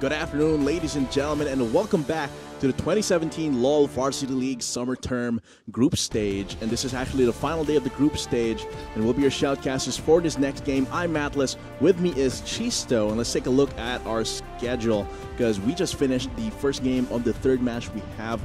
Good afternoon, ladies and gentlemen, and welcome back to the 2017 LOL Varsity League Summer Term Group Stage. And this is actually the final day of the group stage, and we'll be your shoutcasters for this next game. I'm Atlas, with me is Chisto, and let's take a look at our schedule, because we just finished the first game of the third match we have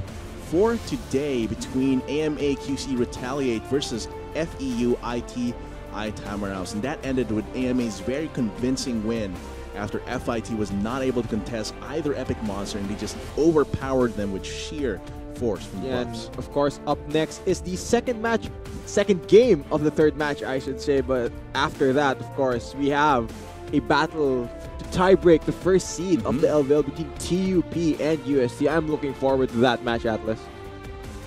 for today between AMA QC Retaliate versus FEU IT Tamaraos, and that ended with AMA's very convincing win after FIT was not able to contest either Epic Monster, and they just overpowered them with sheer force from the buffs. And of course, up next is the second game of the third match, I should say. But after that, of course, we have a battle to tie-break the first seed of the LVL between TUP and UST. I'm looking forward to that match, Atlas.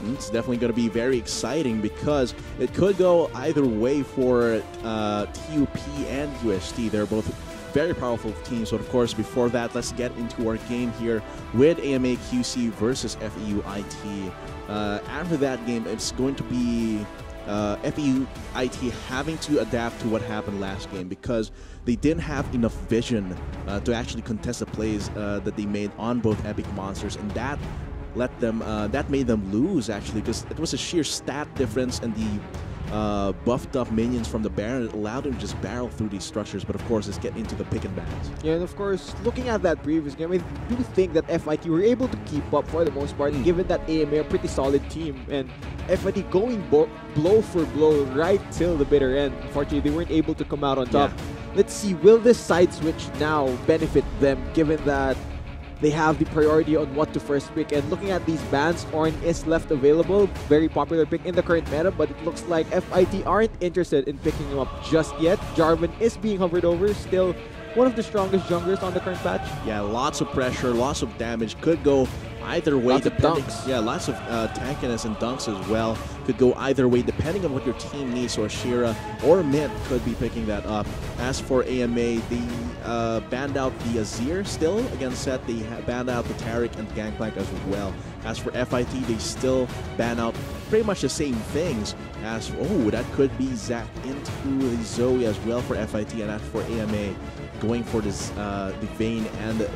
It's definitely going to be very exciting because it could go either way for TUP and UST. They're both very powerful teams. So, of course, before that, let's get into our game here with AMA QC versus FEU IT. After that game, it's going to be FEU IT having to adapt to what happened last game because they didn't have enough vision to actually contest the plays that they made on both Epic Monsters, and that made them lose, actually, because it was a sheer stat difference and the buffed up minions from the Baron that allowed them to just barrel through these structures. But of course, let's get into the pick and bans. Yeah, and of course, looking at that previous game, I do think that FIT were able to keep up for the most part, given that AMA are a pretty solid team, and FIT going blow for blow right till the bitter end. Unfortunately, they weren't able to come out on top. Yeah. Let's see, will this side switch now benefit them, given that they have the priority on what to first pick? And looking at these bans, Ornn is left available. Very popular pick in the current meta, but it looks like FIT aren't interested in picking him up just yet. Jarvan is being hovered over, still one of the strongest junglers on the current patch. Yeah, lots of pressure, lots of damage. Could go either way. Lots of dunks. Yeah, lots of tankiness and dunks as well. Could go either way depending on what your team needs. So Ashira or Mint could be picking that up. As for AMA, they banned out the Azir still against Set. They banned out the Taric and Gangplank as well. As for FIT, they still ban out pretty much the same things. As that could be Zac into the Zoe as well for FIT. And as for AMA, going for this the Vayne and the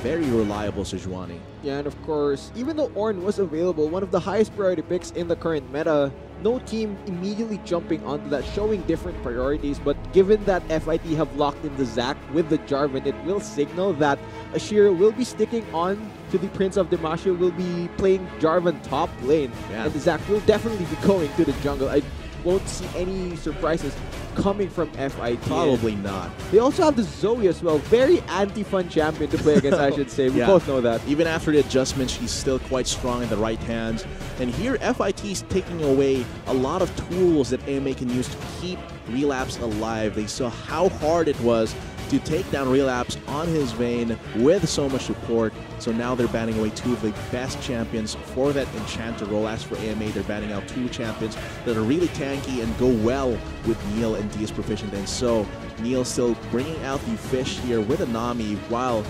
very reliable Sejuani. Yeah, and of course, even though Ornn was available, one of the highest priority picks in the current meta, no team immediately jumping onto that, showing different priorities. But given that FIT have locked in the Zac with the Jarvan, it will signal that Ashira will be sticking on to the Prince of Demacia, will be playing Jarvan top lane, and the Zac will definitely be going to the jungle. I won't see any surprises coming from FIT. Probably not. They also have the Zoe as well. Very anti-fun champion to play against, I should say. We both know that. Even after the adjustments, she's still quite strong in the right hands. And here, FIT is taking away a lot of tools that AMA can use to keep Relapse alive. They saw how hard it was to take down Relapse on his Vayne with so much support. So now they're banning away two of the best champions for that Enchanter role. As for AMA, they're banning out two champions that are really tanky and go well with Neil and D is proficient. And so Neil still bringing out the fish here with a Nami, while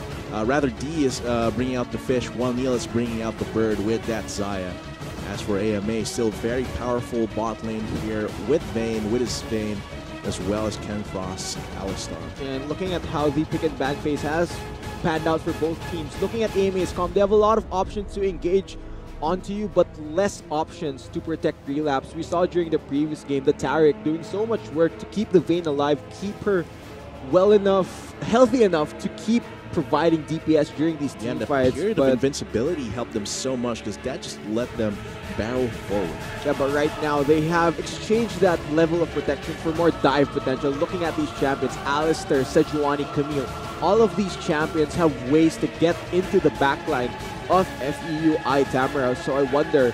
D is bringing out the fish, while Neil is bringing out the bird with that Xayah. As for AMA, still very powerful bot lane here with Vayne, with his Vayne, as well as Ken Frost's Alistar. And looking at how the pick and ban phase has panned out for both teams, looking at AMA's comp, they have a lot of options to engage onto you, but less options to protect Relapse. We saw during the previous game the Taric doing so much work to keep the Vayne alive, keep her well enough, healthy enough to keep providing DPS during these team fights. The period of invincibility helped them so much because that just let them barrel forward. Yeah, but right now they have exchanged that level of protection for more dive potential. Looking at these champions, Alistar, Sejuani, Camille, all of these champions have ways to get into the backline of FEU Tamaraos. So I wonder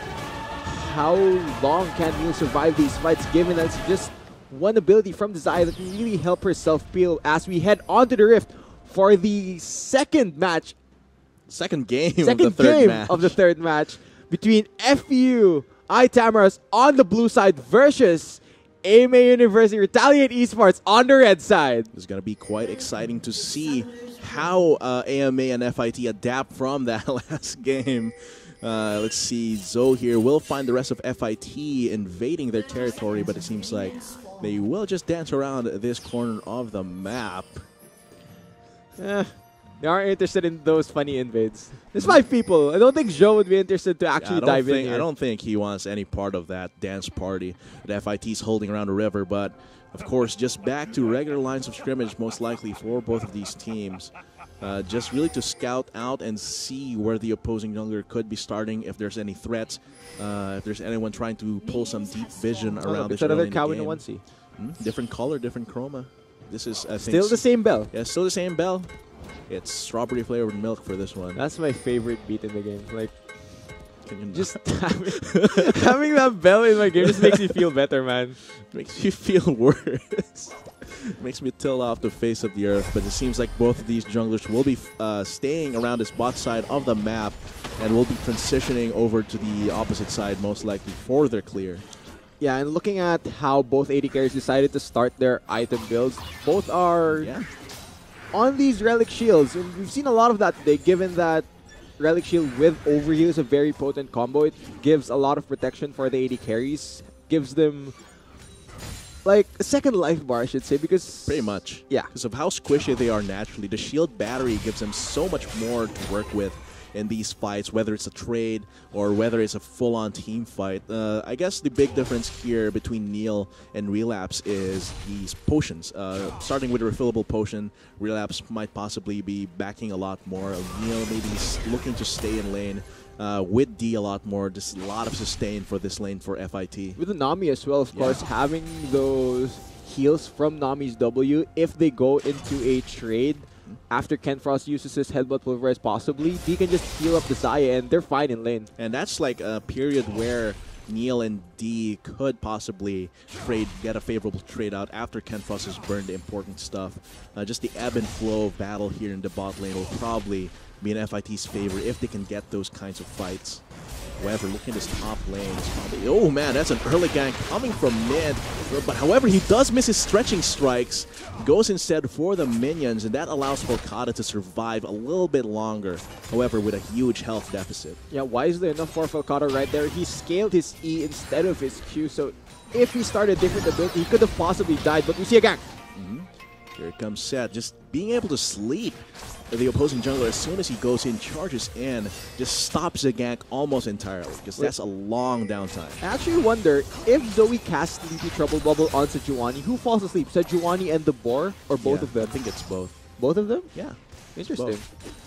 how long can Neil survive these fights, given that it's just one ability from the Xayah that can really help her self-peel as we head onto the Rift for the second game of the third match between FEU Tamaraos on the blue side versus AMA University Retaliate Esports on the red side. It's going to be quite exciting to see how AMA and FIT adapt from that last game. Let's see, Zoe here will find the rest of FIT invading their territory, but it seems like they will just dance around this corner of the map. They aren't interested in those funny invades. There's 5 people. I don't think Joe would be interested to actually dive in here. I don't think he wants any part of that dance party that FIT's holding around the river. But, of course, just back to regular lines of scrimmage, most likely for both of these teams. Just really to scout out and see where the opposing jungler could be starting, if there's any threats, if there's anyone trying to pull some deep vision around this early in the game. onesie. Different color, different chroma. This is, I think, Still the same bell. Yeah, still the same bell. It's strawberry flavored milk for this one. That's my favorite beat in the game. Like, Can you just having that bell in my game just makes me feel better, man. Makes you feel worse. Makes me tilt off the face of the earth. But it seems like both of these junglers will be staying around this bot side of the map and will be transitioning over to the opposite side most likely for their clear. Yeah, and looking at how both AD carriers decided to start their item builds, both are on these relic shields. And we've seen a lot of that today, given that relic shield with overheal is a very potent combo. It gives a lot of protection for the AD carries, gives them like a second life bar, I should say, because pretty much. Yeah. Because of how squishy they are naturally. The shield battery gives them so much more to work with in these fights, whether it's a trade or whether it's a full-on team fight. I guess the big difference here between Neil and Relapse is these potions. Starting with a refillable potion, Relapse might possibly be backing a lot more. Neil maybe looking to stay in lane. With D a lot more, just a lot of sustain for this lane for FIT. With the Nami as well, of course, having those heals from Nami's W, if they go into a trade, after Ken Frost uses his Headbutt Pulverize possibly, he can just heal up the Xayah and they're fine in lane. And that's like a period where Neil and D could possibly get a favorable trade out after Ken Frost has burned important stuff. Just the ebb and flow of battle here in the bot lane will probably be in FIT's favor if they can get those kinds of fights. However, looking at his top lane, it's probably, oh man, that's an early gank coming from mid. But however, he does miss his stretching strikes, goes instead for the minions, and that allows Falcata to survive a little bit longer. However, with a huge health deficit. Yeah, wisely enough for Falcata right there. He scaled his E instead of his Q, so if he started a different ability, he could have possibly died, but we see a gank. Here comes Seth, just being able to sleep the opposing jungler as soon as he goes in, charges in, just stops the gank almost entirely, because that's a long downtime. I actually wonder if Zoe casts Sleepy Trouble Bubble on Sejuani, who falls asleep? Sejuani and the Boar, or both of them? I think it's both. Both of them? Yeah. Interesting.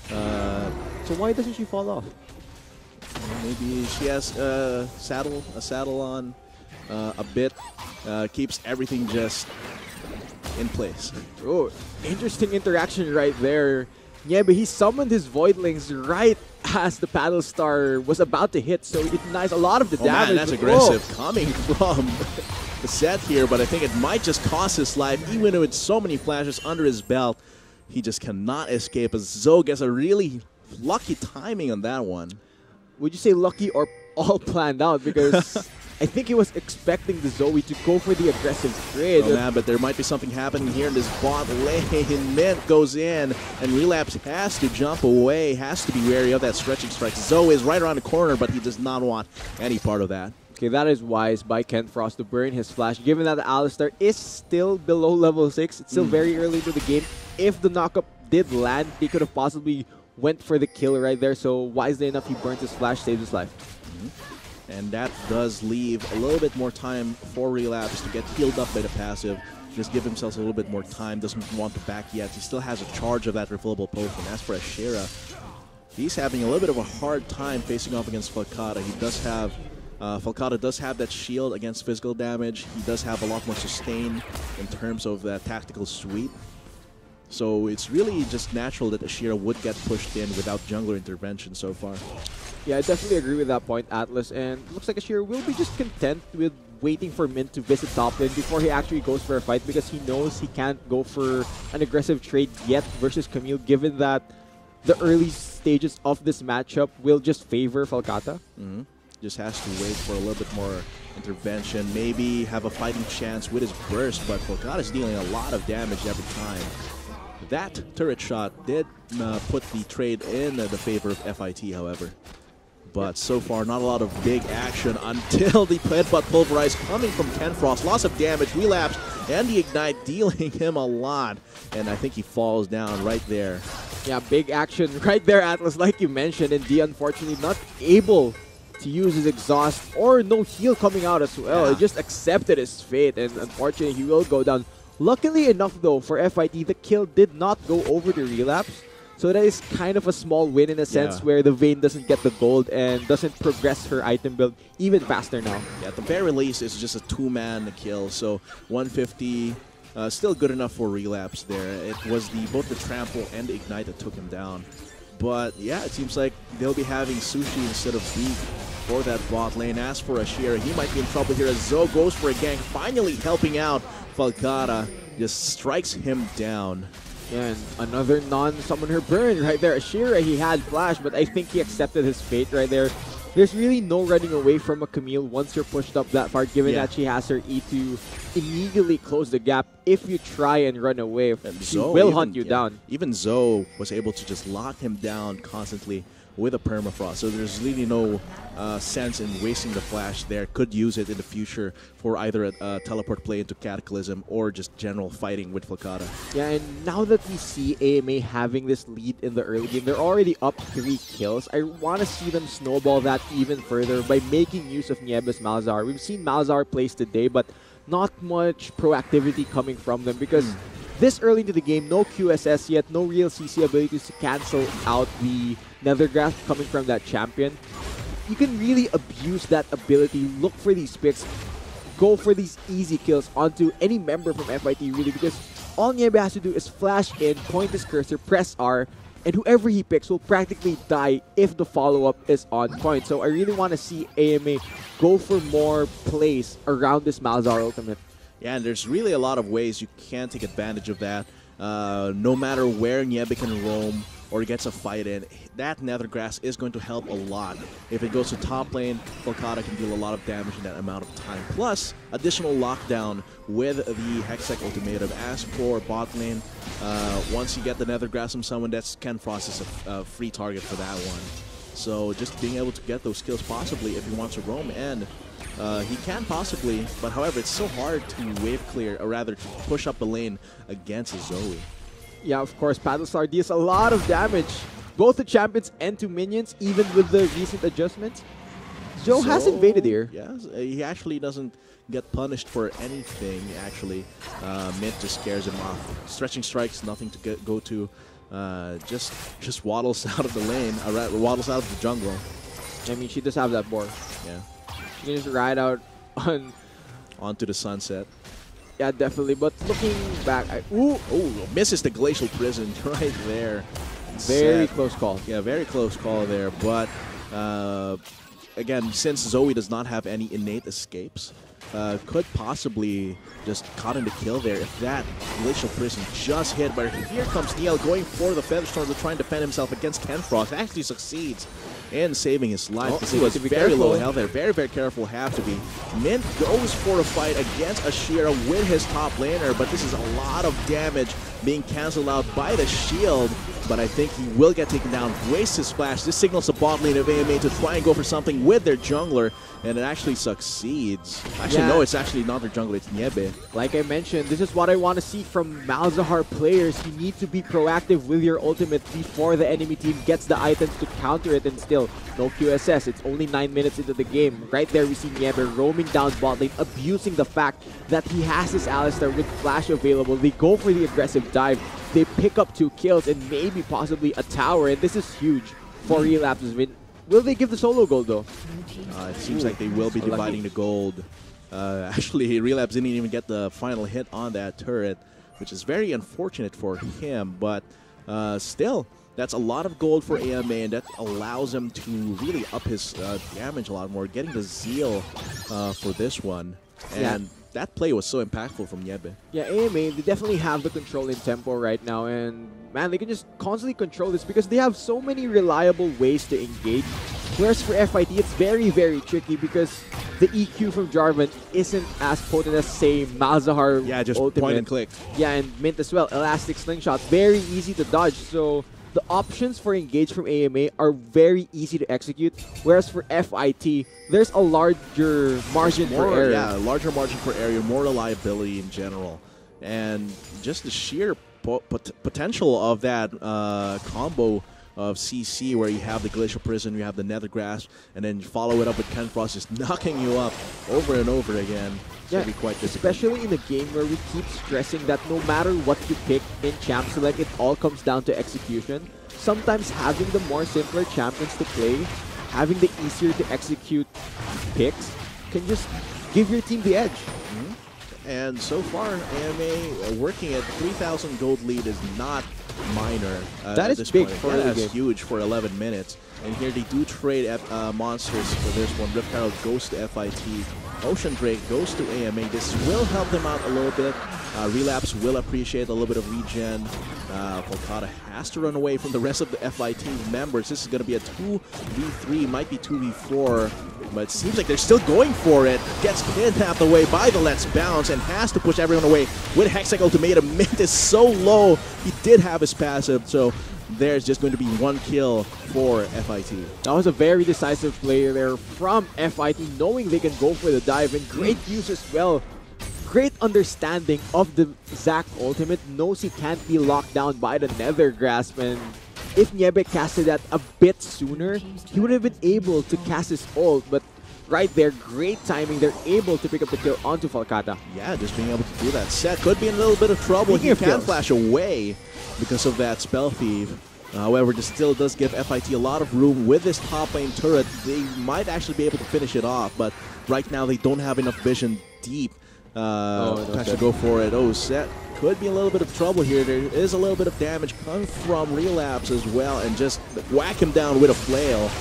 So why doesn't she fall off? Maybe she has a saddle on a bit, keeps everything just in place. Oh, interesting interaction right there. Yeah, but he summoned his Voidlings right as the Paddle Star was about to hit, so it denies a lot of the damage. Man, that's aggressive coming from the set here, but I think it might just cost his life, even with so many flashes under his belt. He just cannot escape as Zoe gets a really lucky timing on that one. Would you say lucky or all planned out? Because I think he was expecting the Zoe to go for the aggressive trade. Oh man, but there might be something happening here in this bot lane. Mint goes in, and Relapse has to jump away, has to be wary of that stretching strike. Zoe is right around the corner, but he does not want any part of that. Okay, that is wise by Ken Frost to burn his flash, given that the Alistar is still below level 6. It's still very early into the game. If the knockup did land, he could have possibly went for the kill right there, so wisely enough, he burns his flash, saves his life. And that does leave a little bit more time for Relapse to get healed up by the passive. Just give himself a little bit more time. Doesn't want to back yet. He still has a charge of that refillable potion. As for Ashera, he's having a little bit of a hard time facing off against Falcata. He does have Falcata does have that shield against physical damage. He does have a lot more sustain in terms of that tactical sweep. So it's really just natural that Ashera would get pushed in without jungler intervention so far. Yeah, I definitely agree with that point, Atlas. And it looks like Ashera will be just content with waiting for Mint to visit top lane before he actually goes for a fight, because he knows he can't go for an aggressive trade yet versus Camille, given that the early stages of this matchup will just favor Falcata. Just has to wait for a little bit more intervention, maybe have a fighting chance with his burst, but Falcata is dealing a lot of damage every time. That turret shot did put the trade in the favor of FIT, however. But so far, not a lot of big action until the Headbutt Pulverize coming from Ken Frost. Loss of damage, Relapse, and the Ignite dealing him a lot. And I think he falls down right there. Yeah, big action right there, Atlas, like you mentioned. And D, unfortunately, not able to use his exhaust or no heal coming out as well. Yeah. He just accepted his fate, and unfortunately, he will go down. Luckily enough, though, for FIT, the kill did not go over the relapse. So that is kind of a small win in a sense where the Vayne doesn't get the gold and doesn't progress her item build even faster now. Yeah, at the very least, it's just a two-man kill. So 150, still good enough for relapse there. It was both the trample and the ignite that took him down. But yeah, it seems like they'll be having sushi instead of beef for that bot lane. As for Ashira, he might be in trouble here as Zoe goes for a gank, finally helping out. Falcata just strikes him down. And another non-summoner burn right there. Ashira, he had flash, but I think he accepted his fate right there. There's really no running away from a Camille once you're pushed up that far, given that she has her E to immediately close the gap. If you try and run away, she will hunt you down. Even Zoe was able to just lock him down constantly with a permafrost, so there's really no sense in wasting the flash there. Could use it in the future for either a teleport play into Cataclysm or just general fighting with Falcata. Yeah, and now that we see AMA having this lead in the early game, they're already up 3 kills. I want to see them snowball that even further by making use of Nieves Malzahar. We've seen Malzahar plays today, but not much proactivity coming from them because this early into the game, no QSS yet, no real CC abilities to cancel out the Nethergrass coming from that champion. You can really abuse that ability, look for these picks, go for these easy kills onto any member from FIT really, because all Niebe has to do is flash in, point his cursor, press R, and whoever he picks will practically die if the follow-up is on point. So I really want to see AMA go for more plays around this Malzahar ultimate. Yeah, and there's really a lot of ways you can take advantage of that. No matter where Niebe can roam or gets a fight in, that Nethergrass is going to help a lot. If it goes to top lane, Falcata can deal a lot of damage in that amount of time. Plus, additional lockdown with the Hextech ultimatum. As for bot lane, once you get the Nethergrass from someone, that's Ken Frost is a free target for that one. So just being able to get those skills possibly if he wants to roam, and he can possibly, but however, it's so hard to wave clear, or rather to push up the lane against a Zoe. Yeah, of course, Battlestar deals a lot of damage, both to champions and to minions, even with the recent adjustments. Zoe has invaded here. Yes, he actually doesn't get punished for anything, actually. Mint just scares him off. Stretching strikes, nothing to go to. Just waddles out of the lane, waddles out of the jungle. I mean, she does have that board. Yeah. She can just ride out onto the sunset. Yeah, definitely. But looking back, misses the Glacial Prison right there. Very close call. Yeah, very close call there. But again, since Zoe does not have any innate escapes, could possibly just caught in the kill there if that Glacial Prison just hit. But here comes Neil going for the Featherstorm to try and defend himself against Ken Frost. Actually succeeds in saving his life because he was very low health there. Very, very careful, have to be. Mint goes for a fight against Ashira with his top laner, but this is a lot of damage being cancelled out by the shield. But I think he will get taken down. Wastes his flash. This signals the bot lane of AMA to try and go for something with their jungler, and it actually succeeds. Actually, no, it's actually not their jungler, it's Niebe. Like I mentioned, this is what I want to see from Malzahar players. You need to be proactive with your ultimate before the enemy team gets the items to counter it, and still, no QSS. It's only 9 minutes into the game. Right there, we see Niebe roaming down bot lane, abusing the fact that he has his Alistar with flash available. They go for the aggressive dive. They pick up 2 kills and maybe possibly a tower, and this is huge for Relapse's win. Will they give the solo gold though? It seems like they will be dividing the gold. Actually, Relapse didn't even get the final hit on that turret, which is very unfortunate for him, but still, that's a lot of gold for AMA, and that allows him to really up his damage a lot more, getting the Zeal for this one. And that play was so impactful from Niebe. Yeah, AMA, they definitely have the control in tempo right now, and man, they can just constantly control this because they have so many reliable ways to engage. Whereas for FIT, it's very, very tricky because the EQ from Jarvan isn't as potent as, say, Malzahar. Yeah, just ultimate. Point and click. Yeah, and Mint as well. Elastic Slingshot, very easy to dodge. So the options for engage from AMA are very easy to execute, whereas for FIT, there's a larger margin for error. Yeah, a larger margin for error, more reliability in general, and just the sheer potential of that combo of CC, where you have the Glacial Prison, you have the Nether Grasp, and then you follow it up with Ken Frost just knocking you up over and over again. It's going to be quite difficult. Especially in a game where we keep stressing that no matter what you pick in Champ Select, it all comes down to execution. Sometimes having the more simpler champions to play, having the easier to execute picks, can just give your team the edge. And so far, AMA working at 3,000 gold lead is not minor. That is this big point. for That the is game. huge for 11 minutes. And here they do trade at monsters for this one. Rift Herald goes to FIT. Ocean Drake goes to AMA. This will help them out a little bit. Relapse will appreciate a little bit of regen. Volcata has to run away from the rest of the FIT members. This is going to be a 2v3, might be 2v4, but it seems like they're still going for it. Gets kidnapped away by the Let's Bounce and has to push everyone away with Hextech Ultimatum. Mint is so low. He did have his passive, so there's just going to be one kill for FIT. That was a very decisive play there from FIT, knowing they can go for the dive, and great use as well. Great understanding of the Zac ultimate, knows he can't be locked down by the Nether Grasp, and if Niebe casted that a bit sooner, he would have been able to cast his ult, but right there, great timing, they're able to pick up the kill onto Volcata. Yeah, just being able to do that. Set could be in a little bit of trouble. He can flash away because of that Spell Thief. However, this still does give FIT a lot of room with this top lane turret. They might actually be able to finish it off, but right now they don't have enough vision deep to actually go for it. Oh, Set could be a little bit of trouble here. There is a little bit of damage coming from Relapse as well, and just whack him down with a flail.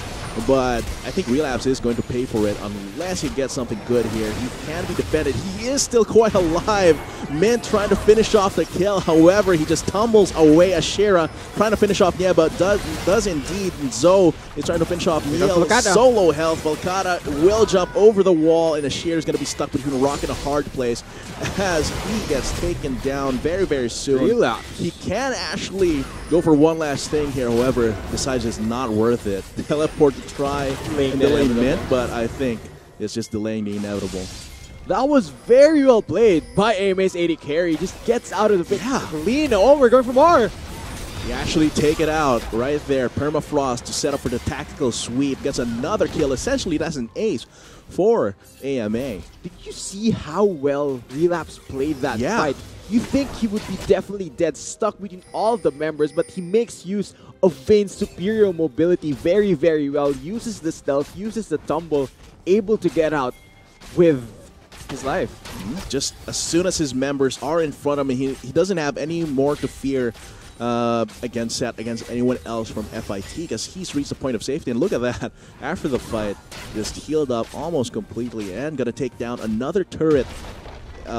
But I think Relapse is going to pay for it unless he gets something good here. He can be defended. He is still quite alive. Mint trying to finish off the kill. However, he just tumbles away. Ashera trying to finish off Nieba. Does indeed. Zoe is trying to finish off Neil. Solo health. Volcata will jump over the wall, and Ashera is going to be stuck between a rock and a hard place as he gets taken down very, very soon. Relapse. He can actually go for one last thing here. However, decides it's not worth it. Teleport to try and delay Mint, but I think it's just delaying the inevitable. That was very well played by AMA's AD carry. Just gets out of the pit clean. Oh, we're going for more. You actually take it out right there. Permafrost to set up for the tactical sweep. Gets another kill. Essentially, that's an ace for AMA. Did you see how well Relapse played that fight? You think he would be definitely dead, stuck between all of the members, but he makes use of Vayne's superior mobility very, very well. Uses the stealth, uses the tumble, able to get out with his life. Just as soon as his members are in front of him, he doesn't have any more to fear against anyone else from FIT, because he's reached the point of safety. And look at that. After the fight, just healed up almost completely and going to take down another turret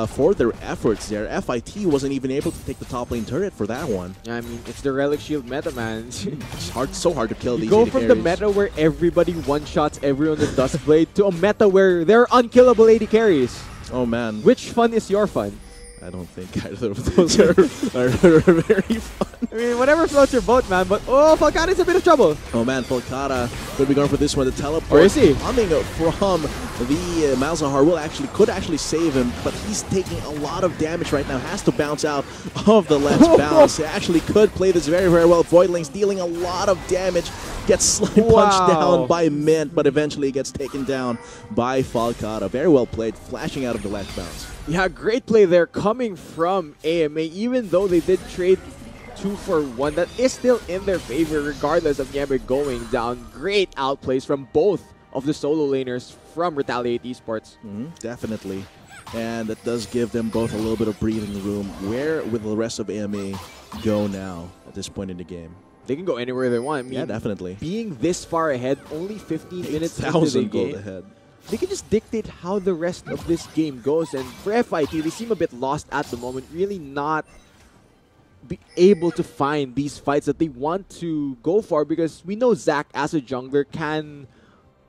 for their efforts there. FIT wasn't even able to take the top lane turret for that one. I mean, it's the Relic Shield meta, man. It's so hard to kill these. Go AD from carries. the meta where everybody one-shots everyone with Duskblade to a meta where they're unkillable AD carries. Oh man. Which fun is your fun? I don't think either of those are very fun. I mean, whatever floats your boat, man. But oh, Volcata's a bit of trouble. Oh man, Volcata could be going for this one. The teleport Where is he? coming from the Malzahar could actually save him, but he's taking a lot of damage right now. Has to bounce out of the Let's Bounce. He actually could play this very, very well. Voidling's dealing a lot of damage. Gets slightly punched down by Mint, but eventually gets taken down by Volcata. Very well played, flashing out of the Let's Bounce. Yeah, great play there coming from AMA. Even though they did trade 2 for 1, that is still in their favor regardless of Niebe going down. Great outplays from both of the solo laners from Retaliate Esports. Definitely. And that does give them both a little bit of breathing room. Where will the rest of AMA go now at this point in the game? They can go anywhere they want. I mean, yeah, definitely. Being this far ahead, only 15 minutes into the gold game, ahead. They can just dictate how the rest of this game goes. And for FIT, they seem a bit lost at the moment, really not be able to find these fights that they want to go for, because we know Zac as a jungler can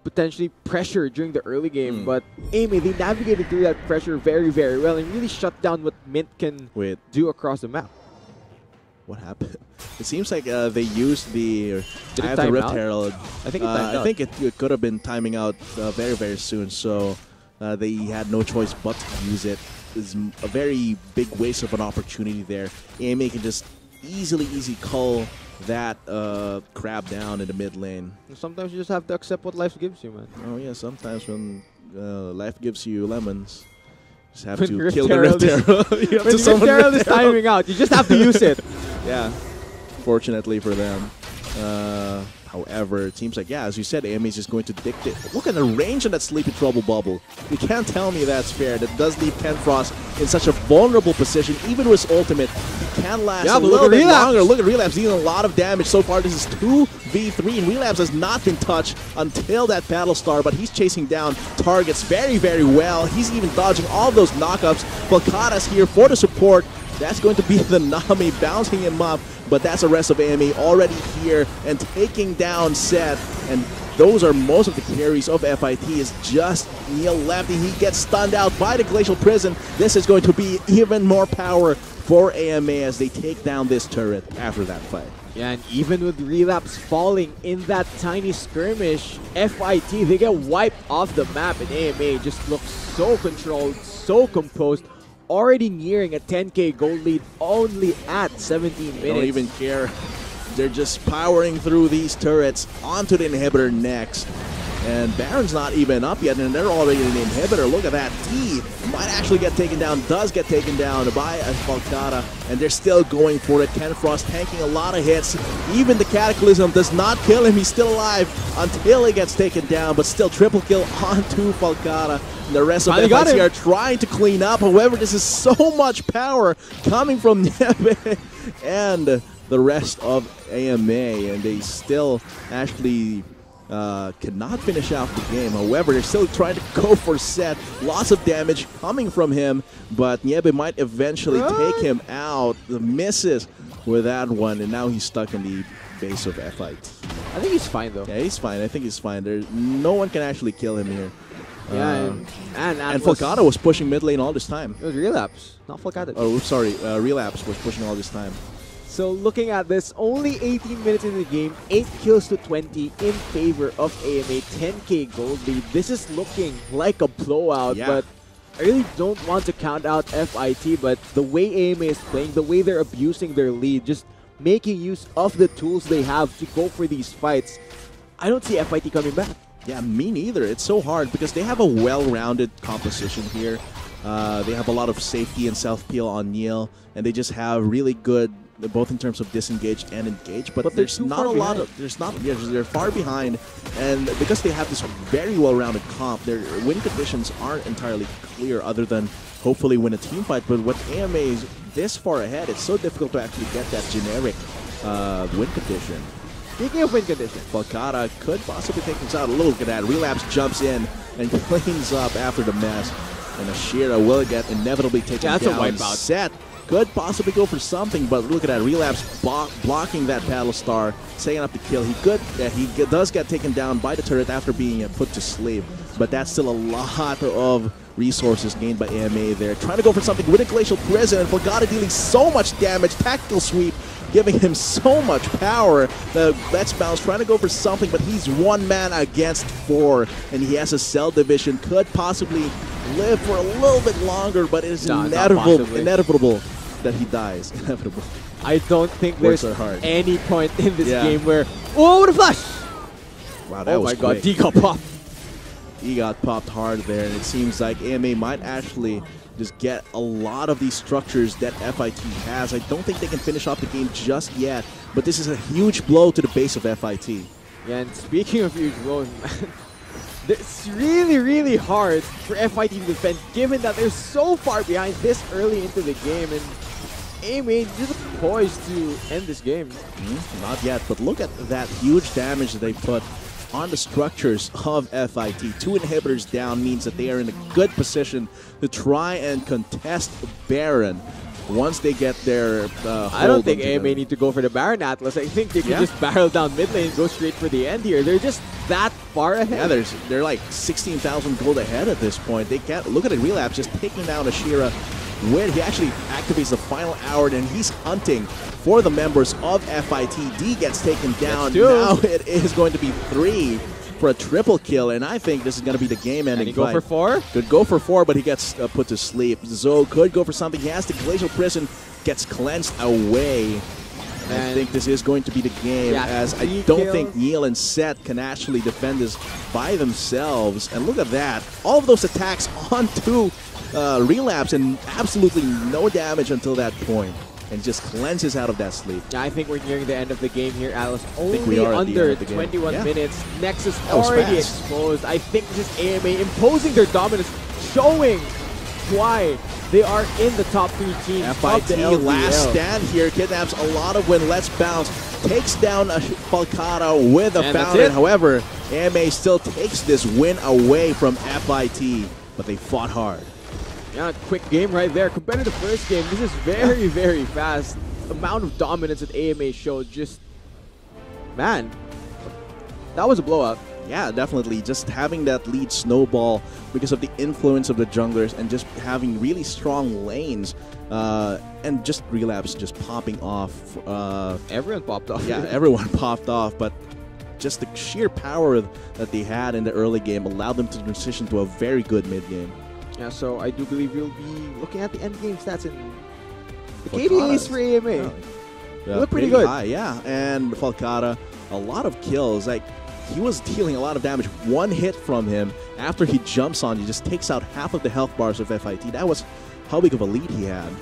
potentially pressure during the early game, but AMA, they navigated through that pressure very, very well and really shut down what Mint can do across the map. What happened? It seems like they used the Rift Herald. I think it could have been timing out very, very soon, so they had no choice but to use it. is a very big waste of an opportunity there. AMA can just easily cull that crab down in the mid lane. Sometimes you just have to accept what life gives you, man. Oh yeah, sometimes when life gives you lemons, you just have When to Rift kill the Herald Rift Herald. You have to When summon Rift Herald is Rift Herald. timing out, you just have to use it. Yeah, fortunately for them. However, it seems like, yeah, as you said, AMA is just going to dictate. Look at the range on that Sleepy Trouble bubble. You can't tell me that's fair. That does leave Ken Frost in such a vulnerable position. Even with his ultimate, he can last a little bit longer. Look at Relapse dealing a lot of damage. So far, this is 2v3, and Relapse has not been touched until that Battlestar, but he's chasing down targets very, very well. He's even dodging all those knockups. Volcada's here for the support. That's going to be the Nami bouncing him up, but that's the rest of AMA already here and taking down Seth. And those are most of the carries of FIT. Is just Neil left, and he gets stunned out by the Glacial Prison. This is going to be even more power for AMA as they take down this turret after that fight. Yeah, and even with Relapse falling in that tiny skirmish, FIT, they get wiped off the map, and AMA just looks so controlled, so composed. Already nearing a 10k gold lead only at 17 minutes. They don't even care. They're just powering through these turrets onto the inhibitor next. And Baron's not even up yet, and they're already in the inhibitor. Look at that. D might actually get taken down, does get taken down by Volcada, and they're still going for it. Ken Frost tanking a lot of hits. Even the Cataclysm does not kill him. He's still alive until he gets taken down, but still triple kill onto Volcada. And the rest of the FIT are trying to clean up. However, this is so much power coming from Nebe and the rest of AMA, and they still actually cannot finish out the game. However, they're still trying to go for Seth. Lots of damage coming from him, but Niebe might eventually take him out. The misses with that one, and now he's stuck in the base of FIT. I think he's fine, though. Yeah, he's fine. I think he's fine. No one can actually kill him here. Yeah, and Volcada was pushing mid lane all this time. It was Relapse, not Volcada. Oh, sorry. Relapse was pushing all this time. So looking at this, only 18 minutes in the game, 8 kills to 20 in favor of AMA, 10k gold lead. This is looking like a blowout, but I really don't want to count out FIT, but the way AMA is playing, the way they're abusing their lead, just making use of the tools they have to go for these fights, I don't see FIT coming back. Yeah, me neither. It's so hard because they have a well-rounded composition here. They have a lot of safety and self-peel on Neil, and they just have really good, both in terms of disengage and engage, but there's not a lot of, they're far behind, and because they have this very well-rounded comp, their win conditions aren't entirely clear other than hopefully win a team fight, but with AMA is this far ahead, it's so difficult to actually get that generic win condition. Speaking of win condition, Volcada could possibly take things out. Look at that. Relapse jumps in and cleans up after the mess. And Ashira will get inevitably taken down. That's a wipeout. Seth could possibly go for something, but look at that. Relapse blocking that Battlestar, setting up the kill. He does get taken down by the turret after being put to sleep, but that's still a lot of resources gained by AMA there. Trying to go for something with a Glacial Prison, and Volcada dealing so much damage. Tactical sweep, giving him so much power. The Let's Bounce trying to go for something, but he's one man against 4, and he has a cell division. Could possibly live for a little bit longer, but it is inevitable that he dies. Inevitable. I don't think there's any point in this game where... Oh, what a flash! Wow, that was God, D got popped. He got popped hard there, and it seems like AMA might actually just get a lot of these structures that FIT has. I don't think they can finish off the game just yet, but this is a huge blow to the base of FIT. Yeah, and speaking of huge blows, it's really, really hard for FIT to defend, given that they're so far behind this early into the game, and AMA just poised to end this game. Not yet, but look at that huge damage that they put on the structures of FIT. 2 inhibitors down means that they are in a good position to try and contest Baron once they get their I don't think AMA need to go for the Baron Atlas. I think they can just barrel down mid lane and go straight for the end here. They're just that far ahead. Yeah, they're like 16,000 gold ahead at this point. They can't look at it. Relapse just taking down Ashira. When he actually activates the final hour, and he's hunting for the members of FIT. D gets taken down. Now it is going to be 3. for a triple kill, and I think this is going to be the game-ending fight. Go for 4? Could go for 4, but he gets put to sleep. Zoe could go for something. He has the Glacial Prison, gets cleansed away. I think this is going to be the game, as I don't think Neil and Seth can actually defend this by themselves. And look at that. All of those attacks onto Relapse and absolutely no damage until that point. And just cleanses out of that sleep. I think we're nearing the end of the game here, Alice. Only under 21 minutes. Nexus already exposed. I think this is AMA imposing their dominance, showing why they are in the top 3 teams FIT of the LVL. Last stand here, kidnaps a lot of win. Let's bounce. Takes down a Falcata with a fountain. However, AMA still takes this win away from FIT, but they fought hard. Yeah, quick game right there. Compared to the first game, this is very, very fast. Amount of dominance that AMA showed, just, man, that was a blowout. Yeah, definitely. Just having that lead snowball because of the influence of the junglers and just having really strong lanes and just Relapse just popping off. Everyone popped off. Yeah, everyone popped off, but just the sheer power that they had in the early game allowed them to transition to a very good mid game. Yeah, so I do believe we'll be looking at the end game stats in the KBAs for AMA. Yeah, look pretty good. High, yeah, and Falcata, a lot of kills. Like, he was dealing a lot of damage. One hit from him after he jumps on you just takes out half of the health bars of FIT. That was how big of a lead he had.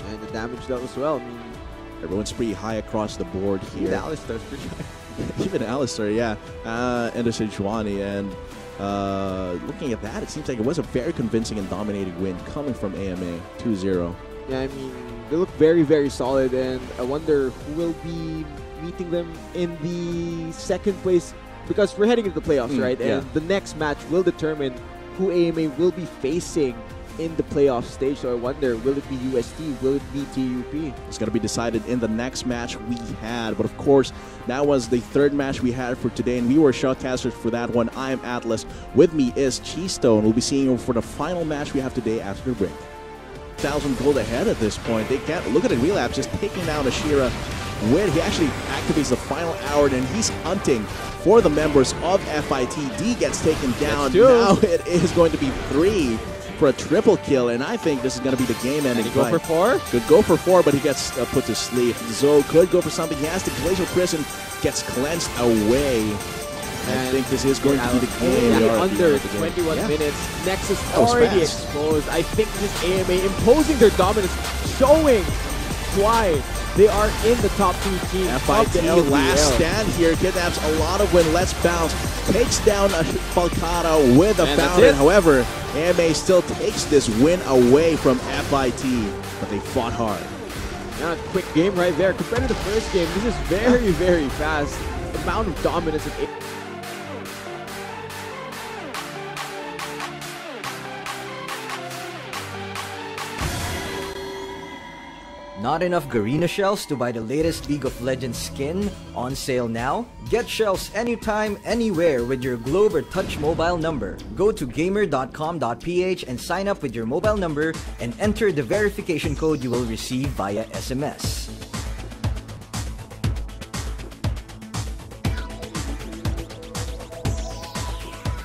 And the damage dealt as well. I mean, everyone's pretty high across the board here. Even Alistar's pretty high. Even Alistar, yeah. And Sejuani, and looking at that, it seems like it was a very convincing and dominating win coming from AMA 2-0. Yeah, I mean, they look very, very solid, and I wonder who will be meeting them in the second place, because we're heading into the playoffs, right? Yeah. And the next match will determine who AMA will be facing in the playoff stage. So I wonder, will it be UST? Will it be TUP? It's going to be decided in the next match we had. But of course, that was the third match we had for today, and we were shotcasters for that one. I am Atlas. With me is Cheestone. We'll be seeing you for the final match we have today after the break. 1,000 gold ahead at this point. They can't look at it. Relapse just taking down Ashira. When he actually activates the final hour, and he's hunting for the members of FIT. D gets taken down. Now it is going to be 3 for a triple kill, and I think this is going to be the game-ending fight. Go for 4? Could go for 4, but he gets put to sleep. Zoe could go for something. He has the Glacial Prison, gets cleansed away. I think this is going to be the game. Under 21 minutes, Nexus already exposed. I think this is AMA imposing their dominance, showing why they are in the top 2 teams. FIT last stand here, kidnaps a lot of win. Let's bounce. Takes down a Falcata with a fountain. However, AMA still takes this win away from FIT, but they fought hard. Yeah, quick game right there. Compared to the first game, this is very, very fast. The amount of dominance of Not enough Garena shells to buy the latest League of Legends skin? On sale now? Get shells anytime, anywhere with your Globe or Touch mobile number. Go to gamer.com.ph and sign up with your mobile number and enter the verification code you will receive via SMS.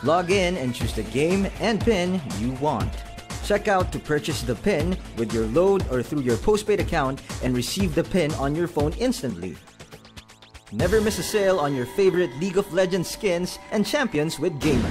Log in and choose the game and pin you want. Check out to purchase the pin with your load or through your postpaid account and receive the pin on your phone instantly. Never miss a sale on your favorite League of Legends skins and champions with Gamer.